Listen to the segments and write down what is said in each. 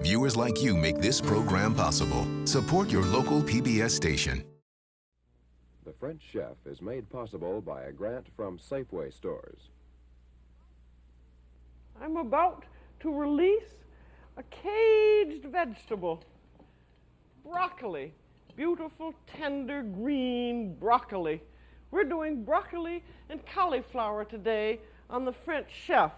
Viewers like you make this program possible. Support your local PBS station. The French Chef is made possible by a grant from Safeway stores. I'm about to release a caged vegetable, broccoli, beautiful, tender, green broccoli. We're doing broccoli and cauliflower today on the French Chef.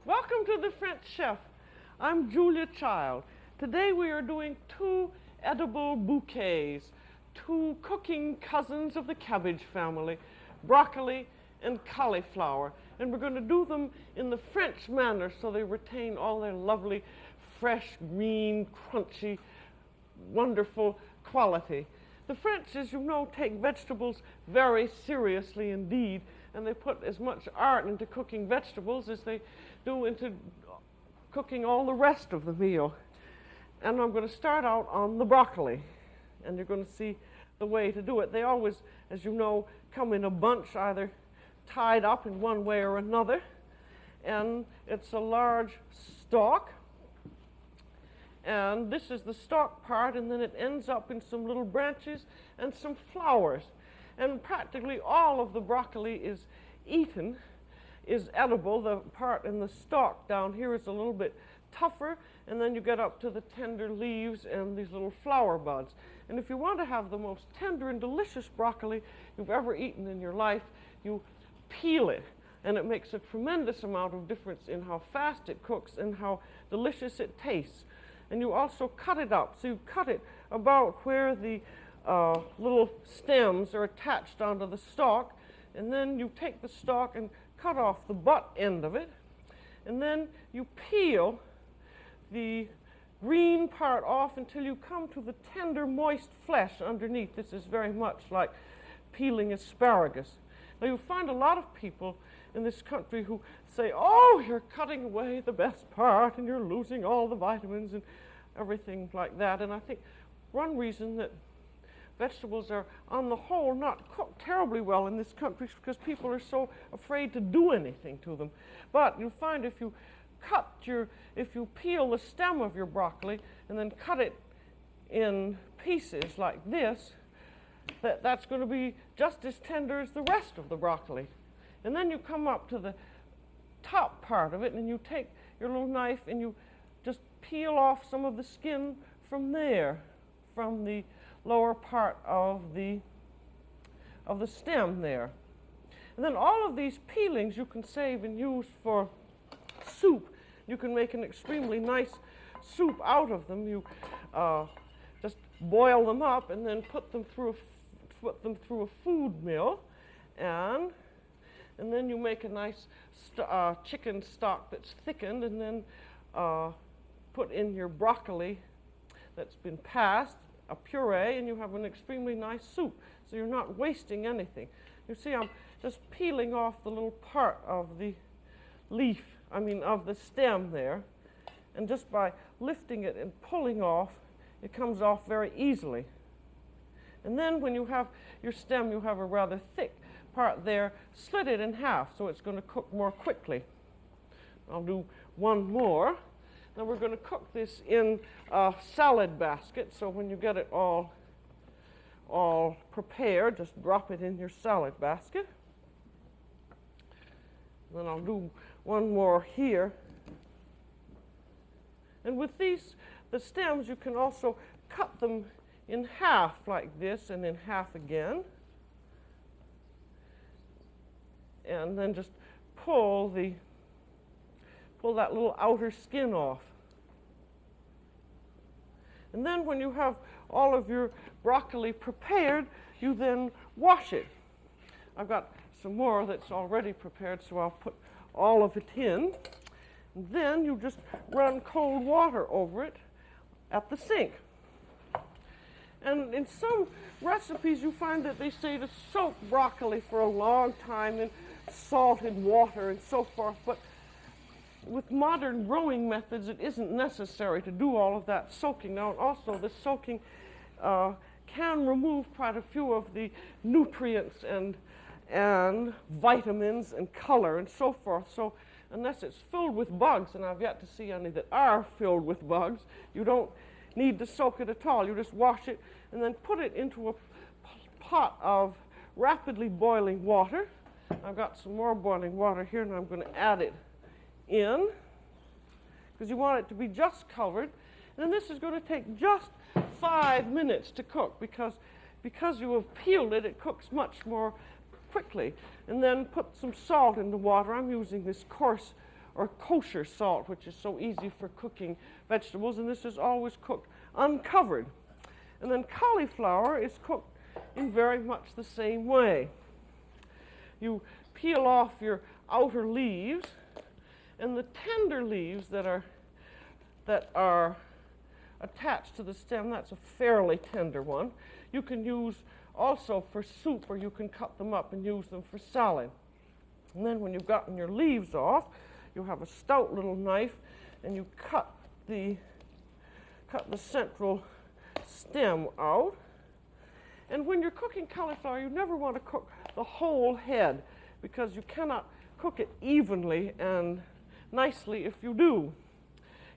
Welcome to the French Chef. I'm Julia Child. Today we are doing two edible bouquets, two cooking cousins of the cabbage family, broccoli and cauliflower. And we're going to do them in the French manner so they retain all their lovely, fresh, green, crunchy, wonderful quality. The French, as you know, take vegetables very seriously indeed, and they put as much art into cooking vegetables as they do into cooking all the rest of the meal. And I'm going to start out on the broccoli, and you're going to see the way to do it. They always, as you know, come in a bunch, either tied up in one way or another, and it's a large stalk, and this is the stalk part, and then it ends up in some little branches and some flowers. And practically all of the broccoli is eaten, is edible. The part in the stalk down here is a little bit tougher, and then you get up to the tender leaves and these little flower buds. And if you want to have the most tender and delicious broccoli you've ever eaten in your life, you peel it, and it makes a tremendous amount of difference in how fast it cooks and how delicious it tastes. And you also cut it up, so you cut it about where the little stems are attached onto the stalk, and then you take the stalk and cut off the butt end of it, and then you peel the green part off until you come to the tender, moist flesh underneath. This is very much like peeling asparagus. Now, you find a lot of people in this country who say, oh, you're cutting away the best part and you're losing all the vitamins and everything like that. And I think one reason that vegetables are, on the whole, not cooked terribly well in this country is because people are so afraid to do anything to them. But you find if you peel the stem of your broccoli and then cut it in pieces like this, that's going to be just as tender as the rest of the broccoli. And then you come up to the top part of it, and you take your little knife and you just peel off some of the skin from there, from the lower part of the stem there. And then all of these peelings you can save and use for soup. You can make an extremely nice soup out of them. You just boil them up and then put them through a food mill, and then you make a nice chicken stock that's thickened, and then put in your broccoli that's been passed, a puree, and you have an extremely nice soup. So you're not wasting anything. You see, I'm just peeling off the little part of the leaf, of the stem there, and just by lifting it and pulling off, it comes off very easily. And then when you have your stem, you have a rather thick part there. Slit it in half so it's going to cook more quickly. I'll do one more. Now we're going to cook this in a salad basket, so when you get it all prepared, just drop it in your salad basket. Then I'll do one more here. And with the stems, you can also cut them in half like this, and in half again. And then just pull that little outer skin off. And then when you have all of your broccoli prepared, you then wash it. I've got some more that's already prepared, so I'll put all of it in. And then you just run cold water over it at the sink. And in some recipes, you find that they say to soak broccoli for a long time in salted water and so forth. But with modern growing methods, it isn't necessary to do all of that soaking. Now, also, the soaking can remove quite a few of the nutrients and vitamins and color and so forth. So unless it's filled with bugs, and I've yet to see any that are filled with bugs, you don't need to soak it at all. You just wash it and then put it into a pot of rapidly boiling water. I've got some more boiling water here, and I'm going to add it in because you want it to be just covered. And then this is going to take just 5 minutes to cook because you have peeled it, it cooks much more quickly. And then put some salt in the water. I'm using this coarse or kosher salt, which is so easy for cooking vegetables, and this is always cooked uncovered. And then cauliflower is cooked in very much the same way. You peel off your outer leaves, and the tender leaves that are attached to the stem, that's a fairly tender one. You can use also for soup, or you can cut them up and use them for salad. And then when you've gotten your leaves off, you have a stout little knife, and you cut the central stem out. And when you're cooking cauliflower, you never want to cook the whole head because you cannot cook it evenly and nicely if you do.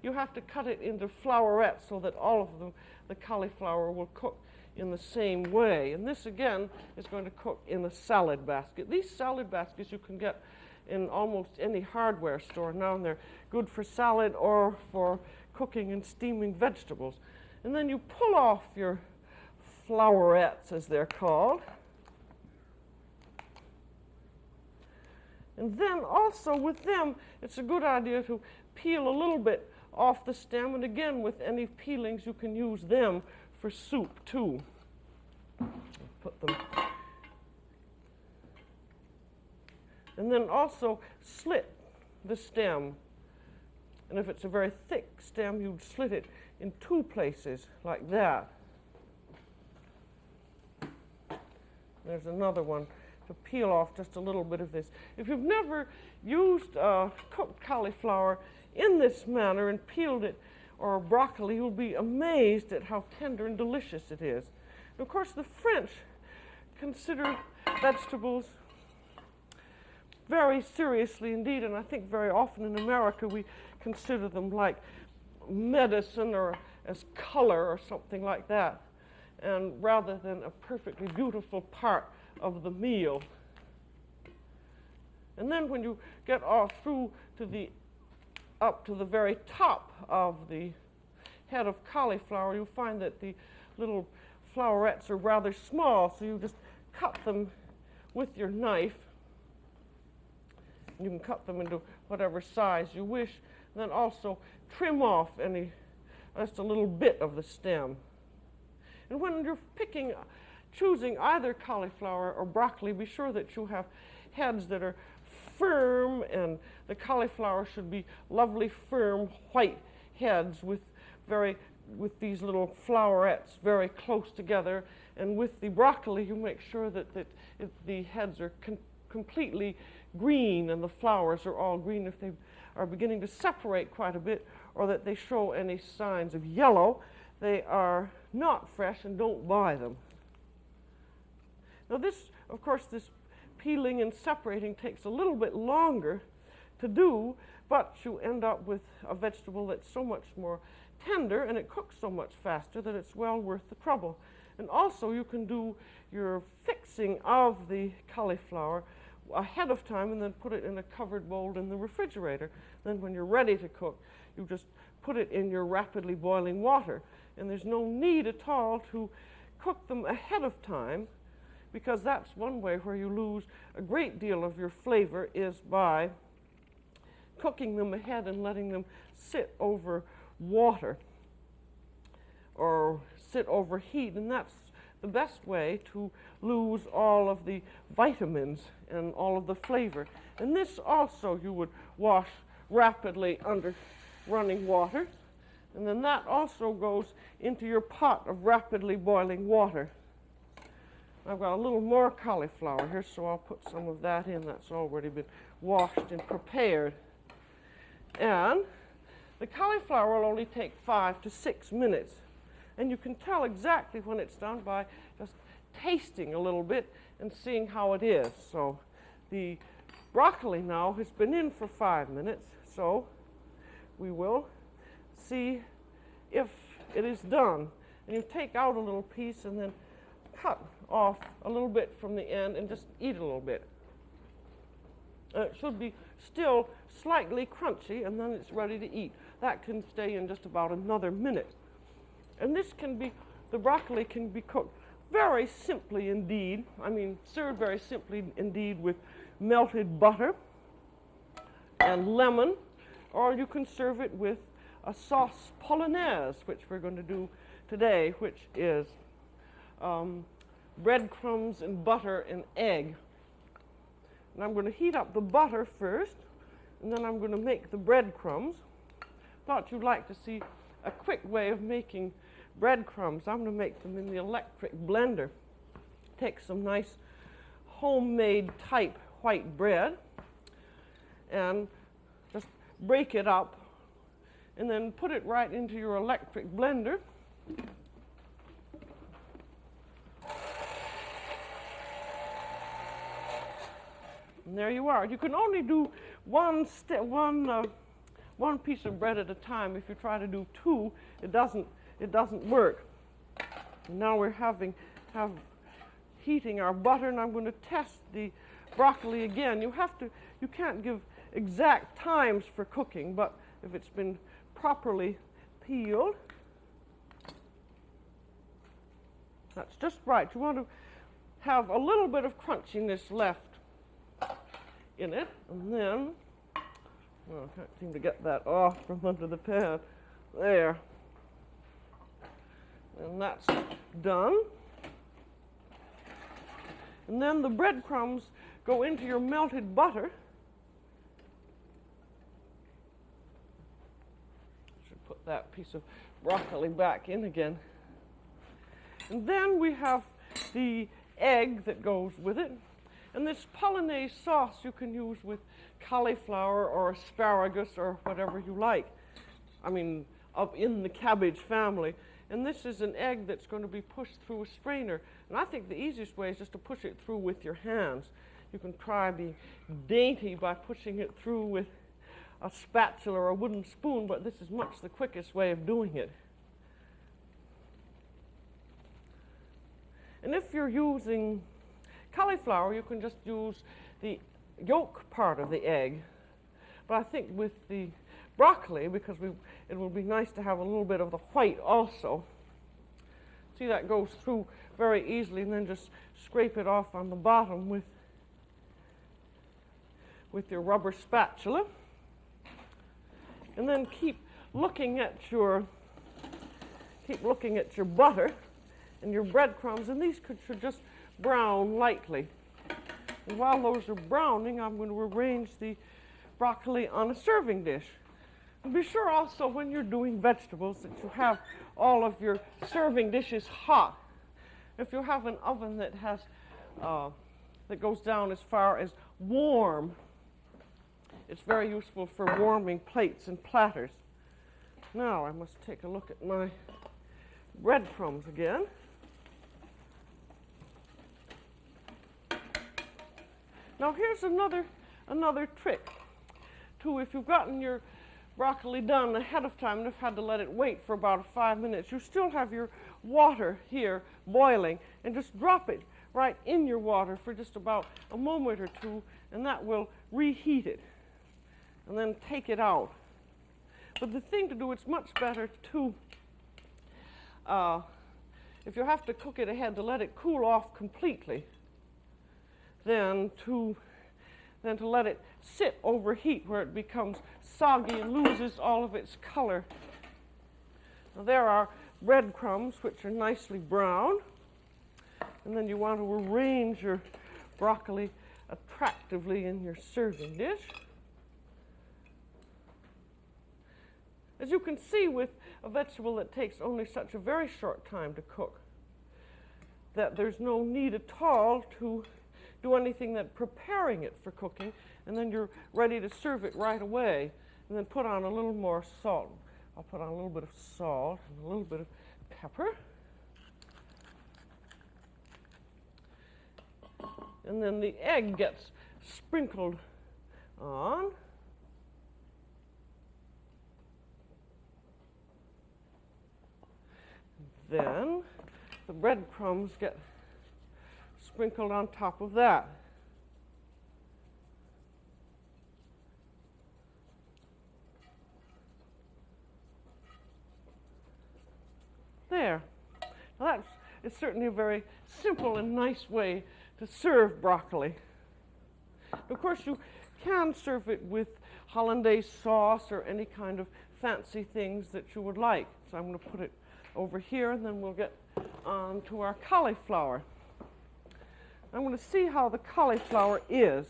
You have to cut it into flowerets so that all of the cauliflower will cook in the same way. And this, again, is going to cook in a salad basket. These salad baskets you can get in almost any hardware store now, and they're good for salad or for cooking and steaming vegetables. And then you pull off your flowerets, as they're called. And then also with them, it's a good idea to peel a little bit off the stem, and again, with any peelings, you can use them for soup too. Put them. And then also slit the stem. And if it's a very thick stem, you'd slit it in 2 places, like that. There's another one to peel off just a little bit of this. If you've never used cooked cauliflower in this manner and peeled it, or broccoli, you'll be amazed at how tender and delicious it is. And of course, the French consider vegetables very seriously indeed, and I think very often in America we consider them like medicine or as color or something like that, and rather than a perfectly beautiful part of the meal. And then when you get off through to up to the very top of the head of cauliflower, you'll find that the little flowerets are rather small, so you just cut them with your knife. You can cut them into whatever size you wish, and then also trim off just a little bit of the stem. And when you're choosing either cauliflower or broccoli, be sure that you have heads that are firm, and the cauliflower should be lovely, firm, white heads with these little flowerets very close together. And with the broccoli, you make sure that the heads are completely green and the flowers are all green. If they are beginning to separate quite a bit, or that they show any signs of yellow, they are not fresh, and don't buy them. Now this, of course, this peeling and separating takes a little bit longer to do, but you end up with a vegetable that's so much more tender and it cooks so much faster that it's well worth the trouble. And also you can do your fixing of the cauliflower ahead of time and then put it in a covered bowl in the refrigerator. Then when you're ready to cook, you just put it in your rapidly boiling water. And there's no need at all to cook them ahead of time, because that's one way where you lose a great deal of your flavor, is by cooking them ahead and letting them sit over water or sit over heat. And that's the best way to lose all of the vitamins and all of the flavor. And this also you would wash rapidly under running water. And then that also goes into your pot of rapidly boiling water. I've got a little more cauliflower here, so I'll put some of that in. That's already been washed and prepared. And the cauliflower will only take 5 to 6 minutes. And you can tell exactly when it's done by just tasting a little bit and seeing how it is. So the broccoli now has been in for 5 minutes, so we will see if it is done. And you take out a little piece and then cut off a little bit from the end and just eat a little bit. It should be still slightly crunchy, and then it's ready to eat. That can stay in just about another minute. And this can be, the broccoli can be cooked very simply indeed. I mean, served very simply indeed with melted butter and lemon, or you can serve it with a sauce polonaise, which we're going to do today, which is breadcrumbs and butter and egg. And I'm going to heat up the butter first, and then I'm going to make the breadcrumbs. Thought you'd like to see a quick way of making breadcrumbs. I'm going to make them in the electric blender. Take some nice homemade type white bread and just break it up and then put it right into your electric blender. And there you are. You can only do one piece of bread at a time. If you try to do two, it doesn't work. And now we're heating our butter, and I'm going to test the broccoli again. You can't give exact times for cooking, but if it's been properly peeled, that's just right. You want to have a little bit of crunchiness left in it, and then, well, I can't seem to get that off from under the pan. There. And that's done. And then the breadcrumbs go into your melted butter. Should put that piece of broccoli back in again. And then we have the egg that goes with it. And this polonaise sauce you can use with cauliflower or asparagus or whatever you like. I mean, up in the cabbage family. And this is an egg that's going to be pushed through a strainer. And I think the easiest way is just to push it through with your hands. You can try being dainty by pushing it through with a spatula or a wooden spoon, but this is much the quickest way of doing it. And if you're using cauliflower, you can just use the yolk part of the egg. But I think with the broccoli, because it will be nice to have a little bit of the white also. See, that goes through very easily, and then just scrape it off on the bottom with your rubber spatula. And then keep looking at your butter and your breadcrumbs, and these should just brown lightly. And while those are browning, I'm going to arrange the broccoli on a serving dish. And be sure also when you're doing vegetables that you have all of your serving dishes hot. If you have an oven that has that goes down as far as warm, it's very useful for warming plates and platters. Now I must take a look at my breadcrumbs again. Now here's another trick too. If you've gotten your broccoli done ahead of time and have had to let it wait for about 5 minutes, you still have your water here boiling, and just drop it right in your water for just about a moment or two, and that will reheat it. And then take it out. But the thing to do, it's much better to, if you have to cook it ahead, to let it cool off completely than to let it sit over heat where it becomes soggy and loses all of its color. Now there are breadcrumbs which are nicely brown, and then you want to arrange your broccoli attractively in your serving dish. As you can see with a vegetable that takes only such a very short time to cook, that there's no need at all to do anything than preparing it for cooking, and then you're ready to serve it right away. And then put on a little more salt. I'll put on a little bit of salt and a little bit of pepper. And then the egg gets sprinkled on. Then the breadcrumbs get sprinkled on top of that. There. Now it's certainly a very simple and nice way to serve broccoli. Of course, you can serve it with hollandaise sauce or any kind of fancy things that you would like. So I'm going to put it over here, and then we'll get on to our cauliflower. I'm going to see how the cauliflower is.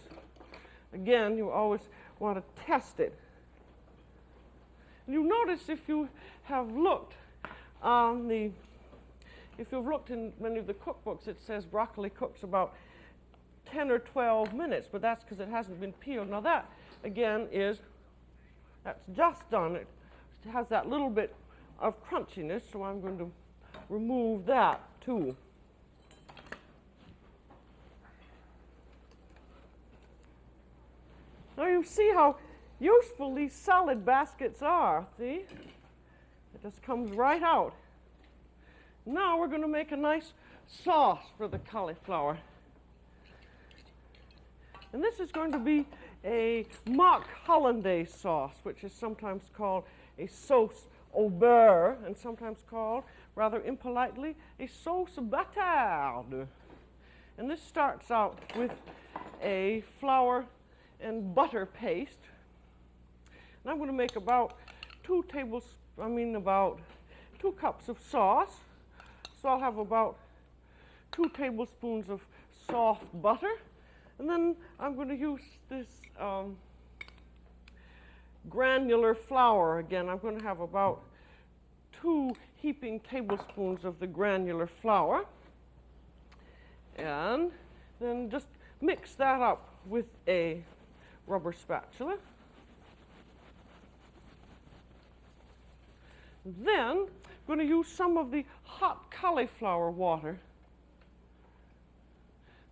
Again, you always want to test it. And you notice if you have looked if you've looked in many of the cookbooks, it says broccoli cooks about 10 or 12 minutes, but that's because it hasn't been peeled. Now that, again, that's just done. It has that little bit of crunchiness, so I'm going to remove that too. Now you see how useful these salad baskets are, see? It just comes right out. Now we're going to make a nice sauce for the cauliflower. And this is going to be a mock hollandaise sauce, which is sometimes called a sauce au beurre, and sometimes called, rather impolitely, a sauce bâtarde. And this starts out with a flour and butter paste. And I'm going to make about 2 cups of sauce. So I'll have about 2 tablespoons of soft butter. And then I'm going to use this granular flour again. I'm going to have about 2 heaping tablespoons of the granular flour. And then just mix that up with a rubber spatula. Then I'm going to use some of the hot cauliflower water.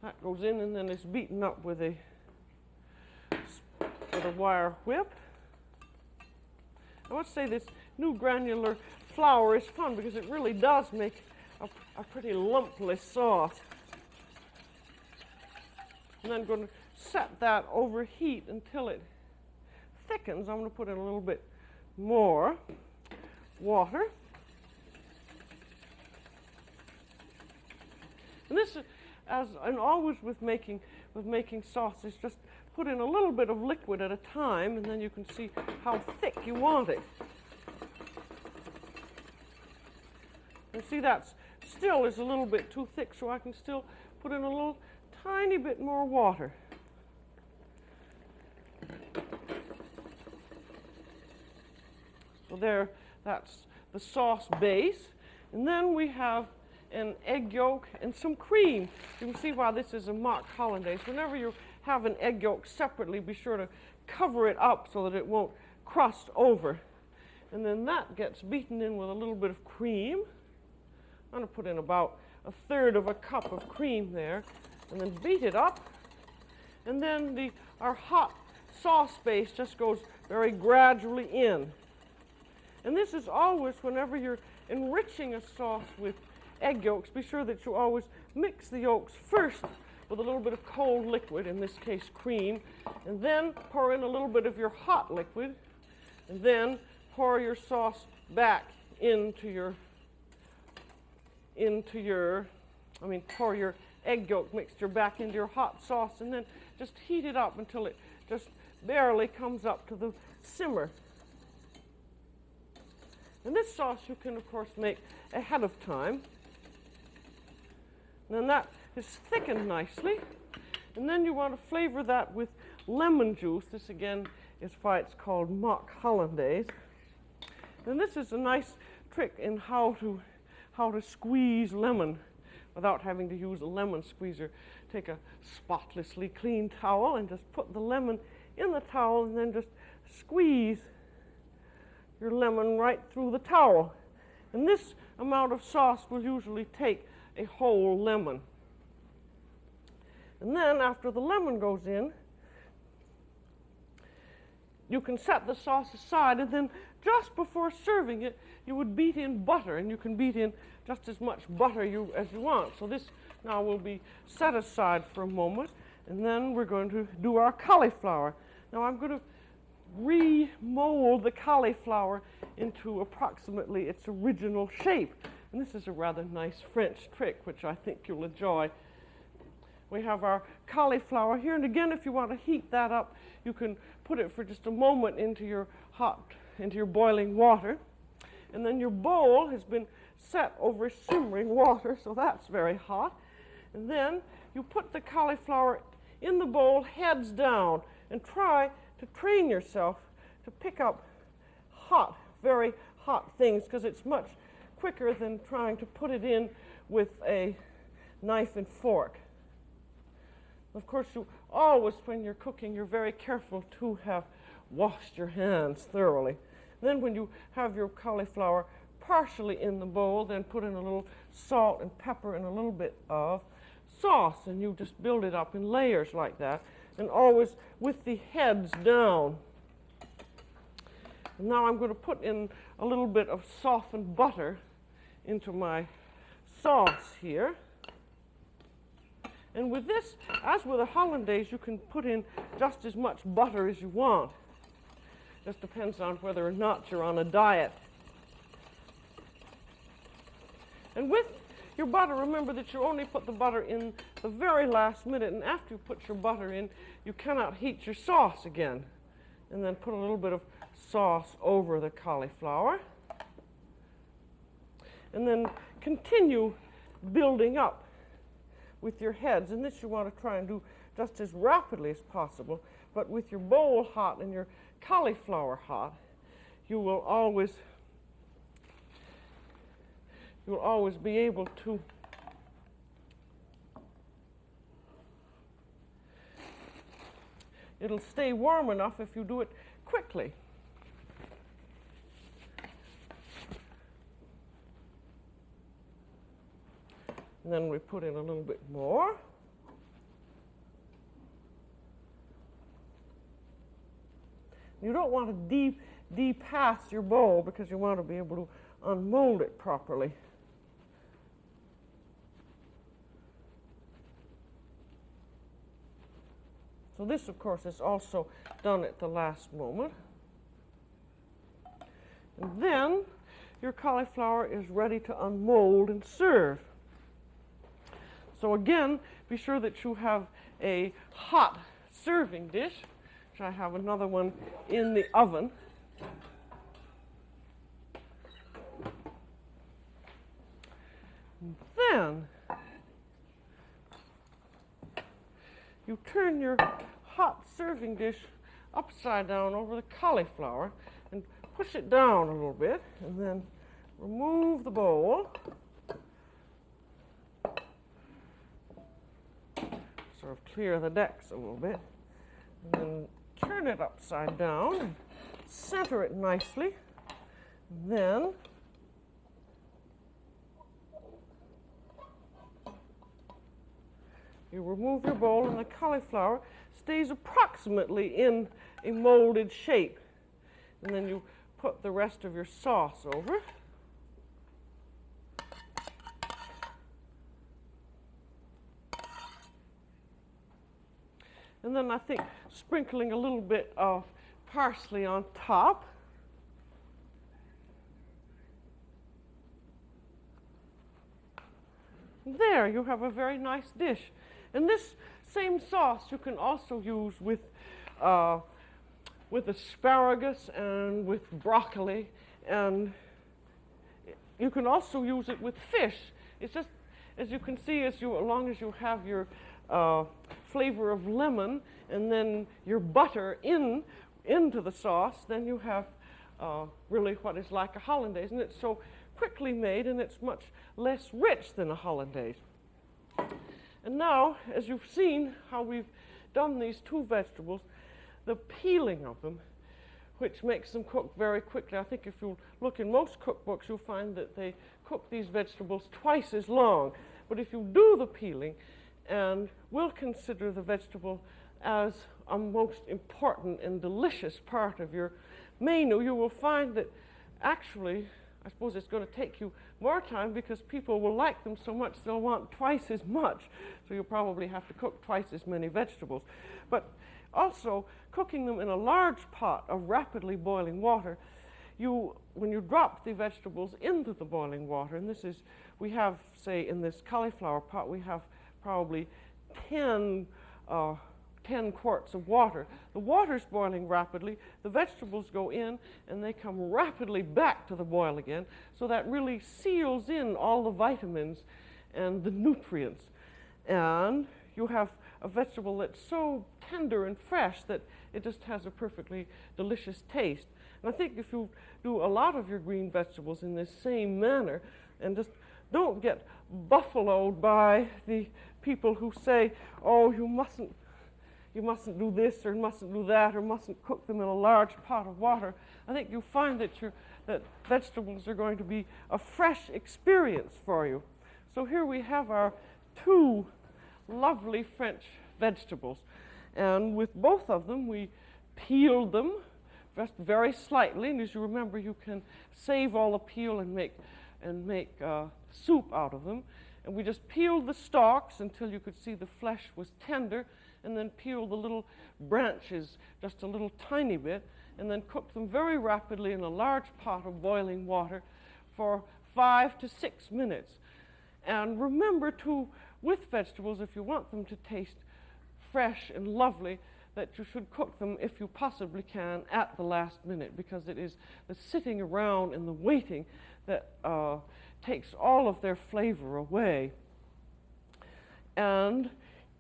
That goes in and then is beaten up with a wire whip. I must say this new granular flour is fun because it really does make a pretty lumpless sauce. And then I'm going to set that over heat until it thickens. I'm going to put in a little bit more water. And this, and always with making sauces, just put in a little bit of liquid at a time, and then you can see how thick you want it. You see that still is a little bit too thick, so I can still put in a little tiny bit more water. So there, that's the sauce base. And then we have an egg yolk and some cream. You can see why this is a mock hollandaise. Whenever you have an egg yolk separately, be sure to cover it up so that it won't crust over. And then that gets beaten in with a little bit of cream. I'm going to put in about 1/3 of a cup of cream there, and then beat it up. And then our hot sauce base just goes very gradually in. And this is always, whenever you're enriching a sauce with egg yolks, be sure that you always mix the yolks first with a little bit of cold liquid, in this case cream, and then pour in a little bit of your hot liquid, and then pour your sauce back pour your egg yolk mixture back into your hot sauce, and then just heat it up until it just barely comes up to the simmer. And this sauce you can, of course, make ahead of time. And then that is thickened nicely. And then you want to flavor that with lemon juice. This, again, is why it's called mock hollandaise. And this is a nice trick in how to squeeze lemon without having to use a lemon squeezer. Take a spotlessly clean towel and just put the lemon in the towel and then just squeeze your lemon right through the towel. And this amount of sauce will usually take a whole lemon. And then after the lemon goes in, you can set the sauce aside, and then just before serving it, you would beat in butter, and you can beat in just as much butter as you want. So this now will be set aside for a moment, and then we're going to do our cauliflower. Now I'm going to remold the cauliflower into approximately its original shape. And this is a rather nice French trick, which I think you'll enjoy. We have our cauliflower here, and again, if you want to heat that up, you can put it for just a moment into your boiling water. And then your bowl has been set over simmering water, so that's very hot. And then you put the cauliflower in the bowl heads down and try to train yourself to pick up hot, very hot things, because it's much quicker than trying to put it in with a knife and fork. Of course, you always, when you're cooking, you're very careful to have washed your hands thoroughly. Then when you have your cauliflower partially in the bowl, then put in a little salt and pepper and a little bit of sauce, and you just build it up in layers like that, and always with the heads down. And now I'm going to put in a little bit of softened butter into my sauce here. And with this, as with a hollandaise, you can put in just as much butter as you want. Just depends on whether or not you're on a diet. And with your butter, remember that you only put the butter in the very last minute, and after you put your butter in, you cannot heat your sauce again. And then put a little bit of sauce over the cauliflower. And then continue building up with your heads. And this you want to try and do just as rapidly as possible. But with your bowl hot and your cauliflower hot, you will always be able to it'll stay warm enough if you do it quickly. And then we put in a little bit more. You don't want to depass your bowl because you want to be able to unmold it properly. So this, of course, is also done at the last moment. And then your cauliflower is ready to unmold and serve. So again, be sure that you have a hot serving dish, which I have another one in the oven. Then you turn your hot serving dish upside down over the cauliflower and push it down a little bit, and then remove the bowl. Sort of clear the decks a little bit, and then turn it upside down and center it nicely. And then you remove your bowl, and the cauliflower stays approximately in a molded shape. And then you put the rest of your sauce over. And then I think sprinkling a little bit of parsley on top. There, you have a very nice dish. And this same sauce you can also use with asparagus and with broccoli, and you can also use it with fish. It's just, as you can see, as long as you have your flavor of lemon and then your butter into the sauce, then you have really what is like a hollandaise, and it's so quickly made, and it's much less rich than a hollandaise. And now, as you've seen how we've done these two vegetables, the peeling of them, which makes them cook very quickly. I think if you look in most cookbooks, you'll find that they cook these vegetables twice as long. But if you do the peeling and will consider the vegetable as a most important and delicious part of your menu, you will find that actually, I suppose it's going to take you more time because people will like them so much they'll want twice as much. So you'll probably have to cook twice as many vegetables. But also, cooking them in a large pot of rapidly boiling water, when you drop the vegetables into the boiling water, and this is, we have, say, in this cauliflower pot, we have probably 10 quarts of water. The water's boiling rapidly, the vegetables go in, and they come rapidly back to the boil again, so that really seals in all the vitamins and the nutrients. And you have a vegetable that's so tender and fresh that it just has a perfectly delicious taste. And I think if you do a lot of your green vegetables in this same manner and just don't get buffaloed by the people who say, oh, you mustn't do this or mustn't do that or mustn't cook them in a large pot of water, I think you'll find that vegetables are going to be a fresh experience for you. So here we have our two lovely French vegetables, and with both of them we peeled them just very slightly, and as you remember, you can save all the peel and make soup out of them. And we just peeled the stalks until you could see the flesh was tender, and then peeled the little branches just a little tiny bit, and then cooked them very rapidly in a large pot of boiling water for 5 to 6 minutes. And remember to, with vegetables, if you want them to taste fresh and lovely, that you should cook them, if you possibly can, at the last minute, because it is the sitting around and the waiting that takes all of their flavor away. And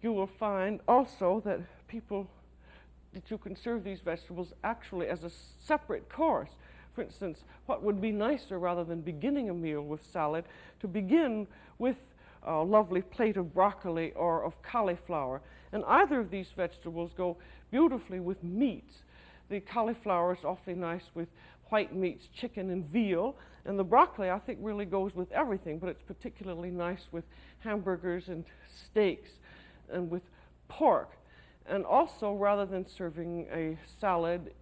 you will find also that you can serve these vegetables actually as a separate course. For instance, what would be nicer, rather than beginning a meal with salad, to begin with a lovely plate of broccoli or of cauliflower. And either of these vegetables go beautifully with meats. The cauliflower is awfully nice with white meats, chicken and veal, and the broccoli I think really goes with everything, but it's particularly nice with hamburgers and steaks and with pork. And also, rather than serving a salad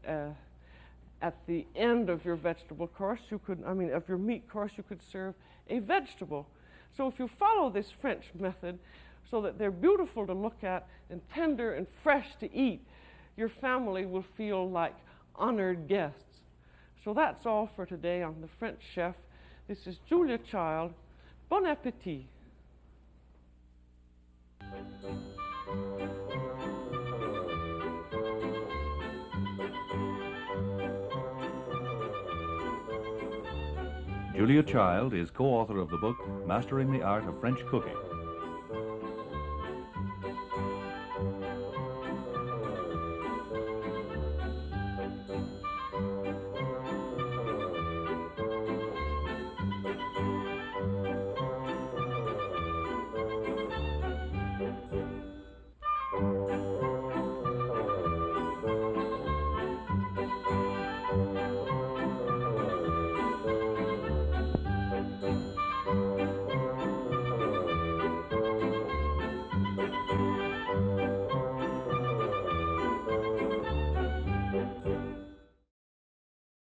at the end of your vegetable course, of your meat course, you could serve a vegetable. So if you follow this French method so that they're beautiful to look at and tender and fresh to eat, your family will feel like honored guests. So that's all for today on The French Chef. This is Julia Child. Bon appétit. Julia Child is co-author of the book Mastering the Art of French Cooking.